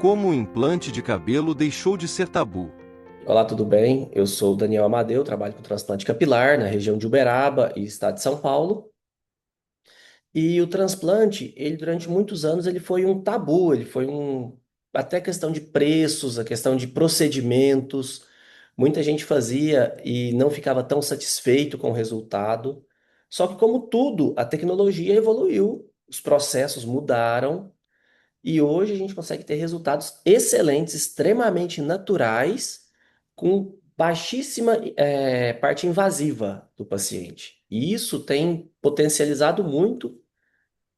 Como o implante de cabelo deixou de ser tabu. Olá, tudo bem? Eu sou o Daniel Amadeu, trabalho com transplante capilar na região de Uberaba e estado de São Paulo. E o transplante, ele durante muitos anos ele foi um tabu, ele foi até questão de preços, a questão de procedimentos. Muita gente fazia e não ficava tão satisfeito com o resultado. Só que como tudo, a tecnologia evoluiu, os processos mudaram e hoje a gente consegue ter resultados excelentes, extremamente naturais, com baixíssima, parte invasiva do paciente. E isso tem potencializado muito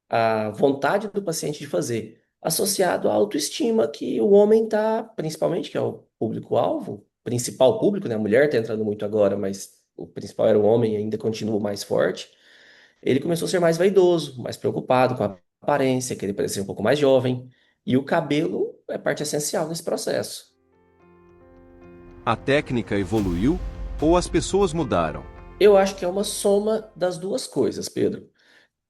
a vontade do paciente de fazer, associado à autoestima que o homem está, principalmente, que é o público-alvo, principal público, né? A mulher está entrando muito agora, mas o principal era o homem e ainda continua mais forte. Ele começou a ser mais vaidoso, mais preocupado com a aparência, querer parecer um pouco mais jovem. E o cabelo é parte essencial nesse processo. A técnica evoluiu ou as pessoas mudaram? Eu acho que é uma soma das duas coisas, Pedro. O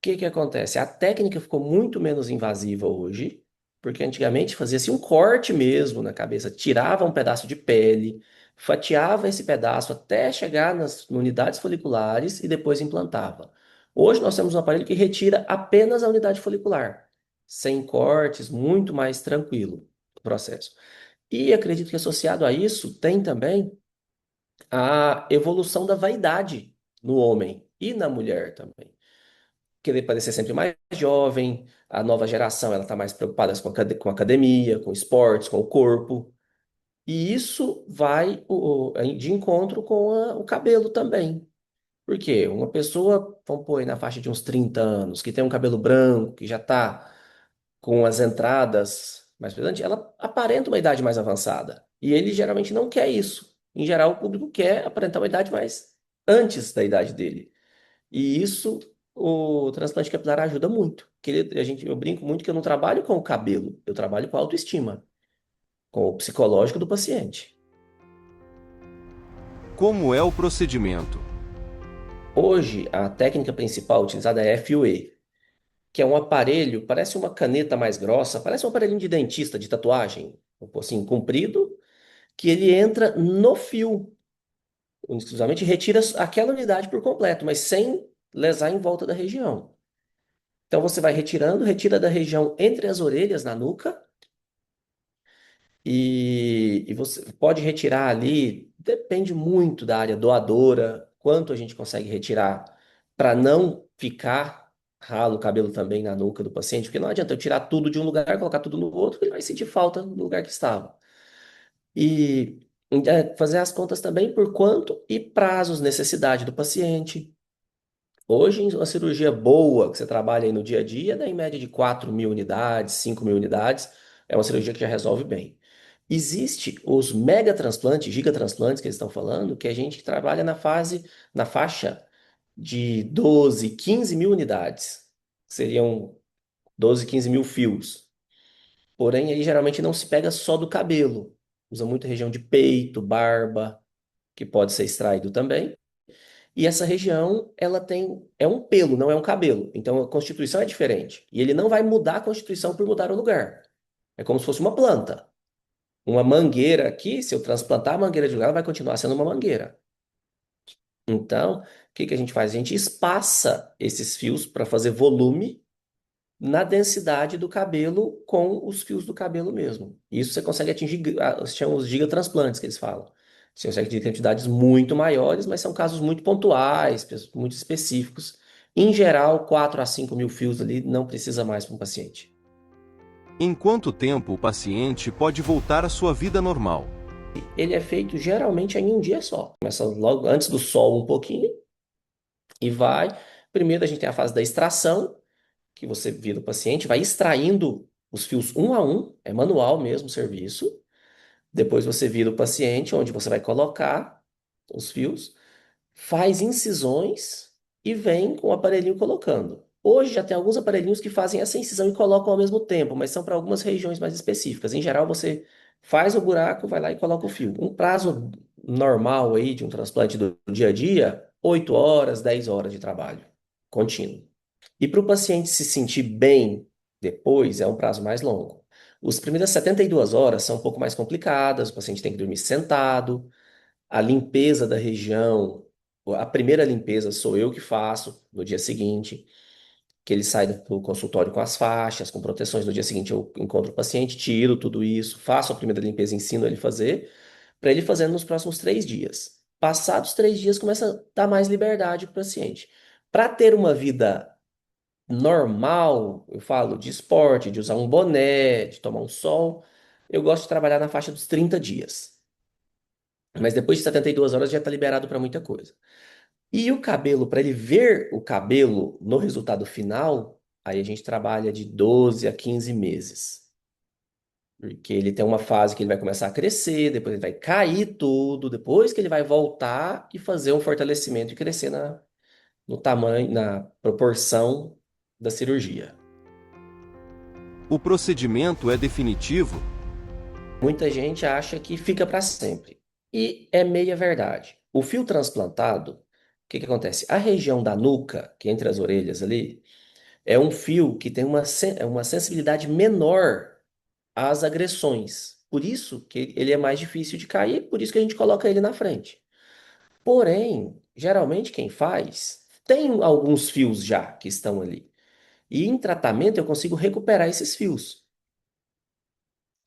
que que acontece? A técnica ficou muito menos invasiva hoje, porque antigamente fazia-se um corte mesmo na cabeça, tirava um pedaço de pele, fatiava esse pedaço até chegar nas unidades foliculares e depois implantava. Hoje nós temos um aparelho que retira apenas a unidade folicular, sem cortes, muito mais tranquilo o processo. E acredito que associado a isso tem também a evolução da vaidade no homem e na mulher também. Querer parecer sempre mais jovem, a nova geração ela está mais preocupada com academia, com esportes, com o corpo. E isso vai de encontro com o cabelo também. Porque uma pessoa, vamos pôr aí na faixa de uns 30 anos, que tem um cabelo branco, que já está com as entradas mais brilhantes, ela aparenta uma idade mais avançada. E ele geralmente não quer isso. Em geral, o público quer aparentar uma idade mais antes da idade dele. E isso o transplante capilar ajuda muito. Eu brinco muito que eu não trabalho com o cabelo, eu trabalho com a autoestima, com o psicológico do paciente. Como é o procedimento? Hoje, a técnica principal utilizada é FUE, que é um aparelho, parece uma caneta mais grossa, parece um aparelhinho de dentista, de tatuagem, um pouquinho comprido, que ele entra no fio, exclusivamente retira aquela unidade por completo, mas sem lesar em volta da região. Então você vai retirando, retira da região entre as orelhas, na nuca, e você pode retirar ali, depende muito da área doadora, quanto a gente consegue retirar para não ficar ralo o cabelo também na nuca do paciente, porque não adianta eu tirar tudo de um lugar, colocar tudo no outro, ele vai sentir falta do lugar que estava. E fazer as contas também por quanto e prazos, necessidade do paciente. Hoje, uma cirurgia boa que você trabalha aí no dia a dia, dá em média de 4.000 unidades, 5.000 unidades, é uma cirurgia que já resolve bem. Existe os megatransplantes, gigatransplantes que eles estão falando, que é gente que trabalha na faixa de 12, 15 mil unidades. Seriam 12, 15 mil fios. Porém, aí geralmente não se pega só do cabelo. Usa muito região de peito, barba, que pode ser extraído também. E essa região, ela é um pelo, não é um cabelo. Então a constituição é diferente. E ele não vai mudar a constituição por mudar o lugar. É como se fosse uma planta. Uma mangueira aqui, se eu transplantar a mangueira de lugar, ela vai continuar sendo uma mangueira. Então, o que que a gente faz? A gente espaça esses fios para fazer volume na densidade do cabelo com os fios do cabelo mesmo. Isso você consegue atingir, se chama os gigatransplantes que eles falam. Você consegue atingir quantidades muito maiores, mas são casos muito pontuais, muito específicos. Em geral, 4 a 5 mil fios ali não precisa mais para um paciente. Em quanto tempo o paciente pode voltar à sua vida normal? Ele é feito geralmente em um dia só. Começa logo antes do sol um pouquinho e vai. Primeiro a gente tem a fase da extração, que você vira o paciente, vai extraindo os fios um a um, é manual mesmo o serviço. Depois você vira o paciente, onde você vai colocar os fios, faz incisões e vem com o aparelhinho colocando. Hoje já tem alguns aparelhinhos que fazem essa incisão e colocam ao mesmo tempo, mas são para algumas regiões mais específicas. Em geral, você faz o buraco, vai lá e coloca o fio. Um prazo normal aí de um transplante do dia a dia, 8 horas, 10 horas de trabalho contínuo. E para o paciente se sentir bem depois, é um prazo mais longo. As primeiras 72 horas são um pouco mais complicadas, o paciente tem que dormir sentado, a limpeza da região, a primeira limpeza sou eu que faço no dia seguinte, que ele sai do consultório com as faixas, com proteções. No dia seguinte eu encontro o paciente, tiro tudo isso, faço a primeira limpeza, ensino ele a fazer, para ele fazer nos próximos 3 dias. Passados 3 dias, começa a dar mais liberdade para o paciente. Para ter uma vida normal, eu falo de esporte, de usar um boné, de tomar um sol, eu gosto de trabalhar na faixa dos 30 dias. Mas depois de 72 horas já está liberado para muita coisa. E o cabelo, para ele ver o cabelo no resultado final, aí a gente trabalha de 12 a 15 meses. Porque ele tem uma fase que ele vai começar a crescer, depois ele vai cair tudo, depois que ele vai voltar e fazer um fortalecimento e crescer no tamanho, na proporção da cirurgia. O procedimento é definitivo? Muita gente acha que fica para sempre. E é meia verdade. O fio transplantado, o que que acontece? A região da nuca, que é entre as orelhas ali, é um fio que tem uma sensibilidade menor às agressões. Por isso que ele é mais difícil de cair, por isso que a gente coloca ele na frente. Porém, geralmente quem faz tem alguns fios já que estão ali. E em tratamento eu consigo recuperar esses fios.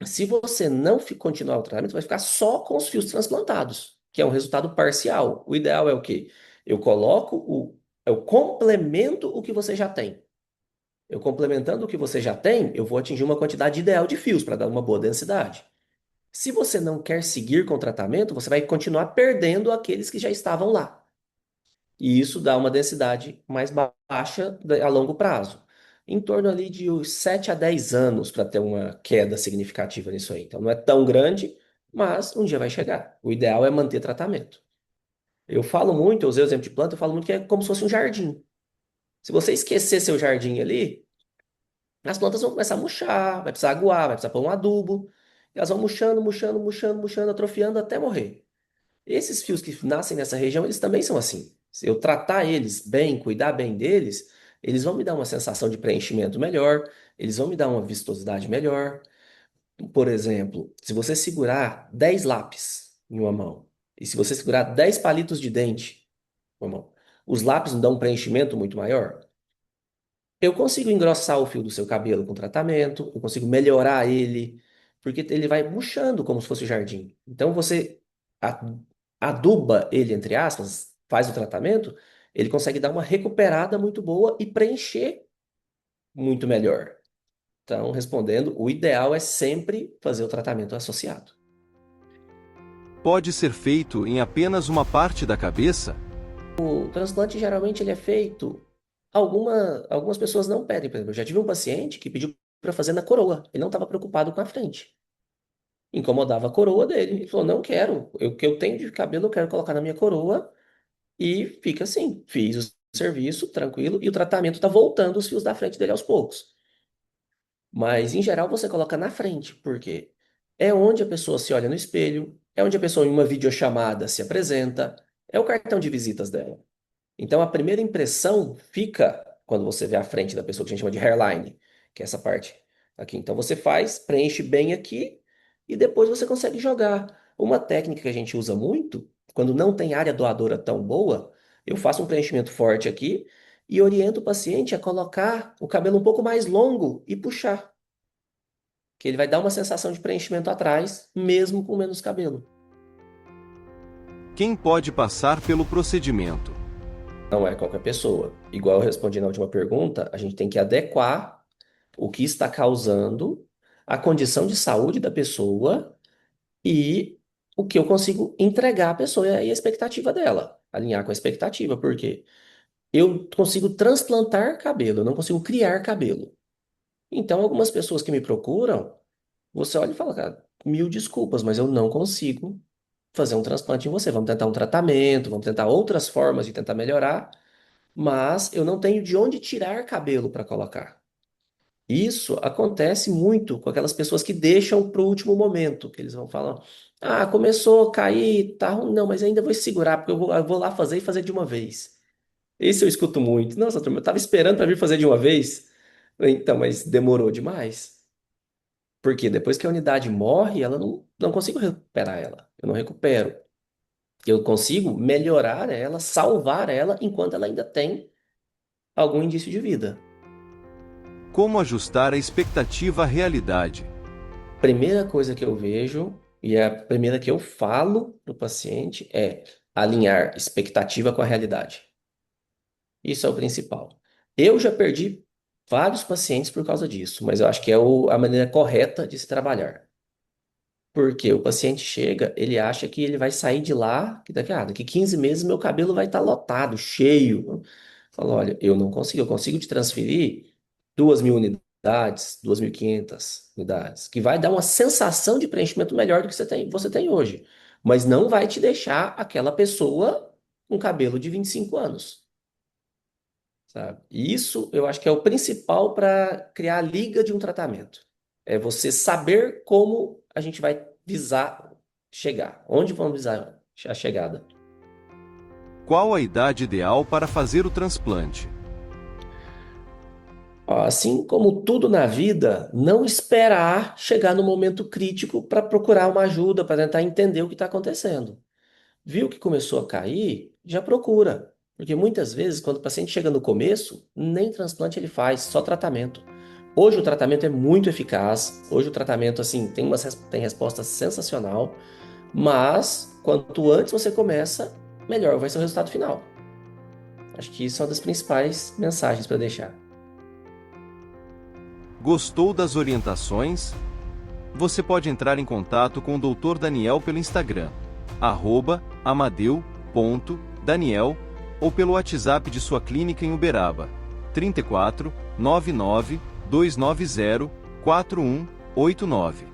Se você não continuar o tratamento, vai ficar só com os fios transplantados, que é um resultado parcial. O ideal é o quê? Eu coloco eu complemento o que você já tem. Eu complementando o que você já tem, eu vou atingir uma quantidade ideal de fios para dar uma boa densidade. Se você não quer seguir com o tratamento, você vai continuar perdendo aqueles que já estavam lá. E isso dá uma densidade mais baixa a longo prazo. Em torno ali de uns 7 a 10 anos para ter uma queda significativa nisso aí. Então não é tão grande, mas um dia vai chegar. O ideal é manter tratamento. Eu falo muito, eu usei o exemplo de planta, eu falo muito que é como se fosse um jardim. Se você esquecer seu jardim ali, as plantas vão começar a murchar, vai precisar aguar, vai precisar pôr um adubo. E elas vão murchando, murchando, murchando, murchando, atrofiando até morrer. Esses fios que nascem nessa região, eles também são assim. Se eu tratar eles bem, cuidar bem deles, eles vão me dar uma sensação de preenchimento melhor, eles vão me dar uma vistosidade melhor. Por exemplo, se você segurar 10 lápis em uma mão, e se você segurar 10 palitos de dente em uma mão, os lápis não dão um preenchimento muito maior? Eu consigo engrossar o fio do seu cabelo com tratamento, eu consigo melhorar ele, porque ele vai murchando como se fosse o jardim. Então você a- aduba ele, entre aspas, faz o tratamento, ele consegue dar uma recuperada muito boa e preencher muito melhor. Então, respondendo, o ideal é sempre fazer o tratamento associado. Pode ser feito em apenas uma parte da cabeça? O transplante geralmente ele é feito. Algumas pessoas não pedem, por exemplo, eu já tive um paciente que pediu para fazer na coroa. Ele não estava preocupado com a frente. Incomodava a coroa dele. Ele falou: não quero. O que eu tenho de cabelo eu quero colocar na minha coroa. E fica assim. Fiz o serviço, tranquilo, e o tratamento está voltando os fios da frente dele aos poucos. Mas, em geral, você coloca na frente, porque é onde a pessoa se olha no espelho, é onde a pessoa, em uma videochamada, se apresenta, é o cartão de visitas dela. Então, a primeira impressão fica quando você vê a frente da pessoa, que a gente chama de hairline, que é essa parte aqui. Então, você faz, preenche bem aqui e depois você consegue jogar. Uma técnica que a gente usa muito, quando não tem área doadora tão boa, eu faço um preenchimento forte aqui e oriento o paciente a colocar o cabelo um pouco mais longo e puxar, que ele vai dar uma sensação de preenchimento atrás, mesmo com menos cabelo. Quem pode passar pelo procedimento? Não é qualquer pessoa. Igual eu respondi na última pergunta, a gente tem que adequar o que está causando a condição de saúde da pessoa e o que eu consigo entregar à pessoa e a expectativa dela. Alinhar com a expectativa, porque eu consigo transplantar cabelo, eu não consigo criar cabelo. Então, algumas pessoas que me procuram, você olha e fala, cara, mil desculpas, mas eu não consigo fazer um transplante em você. Vamos tentar um tratamento, vamos tentar outras formas de tentar melhorar, mas eu não tenho de onde tirar cabelo para colocar. Isso acontece muito com aquelas pessoas que deixam para o último momento, que eles vão falar, ah, começou a cair, tá ruim, não, mas ainda vou segurar, porque eu vou lá fazer e fazer de uma vez. Esse eu escuto muito. Nossa, turma, eu estava esperando para vir fazer de uma vez. Então, mas demorou demais. Porque depois que a unidade morre, ela não consigo recuperar ela. Eu não recupero. Eu consigo melhorar ela, salvar ela, enquanto ela ainda tem algum indício de vida. Como ajustar a expectativa à realidade? Primeira coisa que eu vejo, e é a primeira que eu falo para o paciente, é alinhar expectativa com a realidade. Isso é o principal. Eu já perdi vários pacientes por causa disso, mas eu acho que é a maneira correta de se trabalhar. Porque o paciente chega, ele acha que ele vai sair de lá, que daqui 15 meses meu cabelo vai estar lotado, cheio. Fala, olha, eu não consigo, eu consigo te transferir 2.000 unidades, 2.500 unidades, que vai dar uma sensação de preenchimento melhor do que você tem hoje, mas não vai te deixar aquela pessoa com cabelo de 25 anos, sabe? E isso eu acho que é o principal para criar a liga de um tratamento. É você saber como a gente vai visar chegar, onde vamos visar a chegada. Qual a idade ideal para fazer o transplante? Ó, assim como tudo na vida, não esperar chegar no momento crítico para procurar uma ajuda, para tentar entender o que está acontecendo. Viu que começou a cair? Já procura. Porque muitas vezes, quando o paciente chega no começo, nem transplante ele faz, só tratamento. Hoje o tratamento é muito eficaz, hoje o tratamento assim tem resposta sensacional, mas quanto antes você começa, melhor vai ser o resultado final. Acho que isso é uma das principais mensagens para deixar. Gostou das orientações? Você pode entrar em contato com o Dr. Daniel pelo Instagram, @amadeu.daniel, ou pelo WhatsApp de sua clínica em Uberaba, 34 99 290 4189.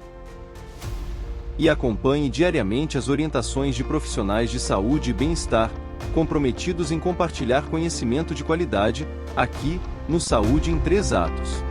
E acompanhe diariamente as orientações de profissionais de saúde e bem-estar, comprometidos em compartilhar conhecimento de qualidade, aqui no Saúde em 3 Atos.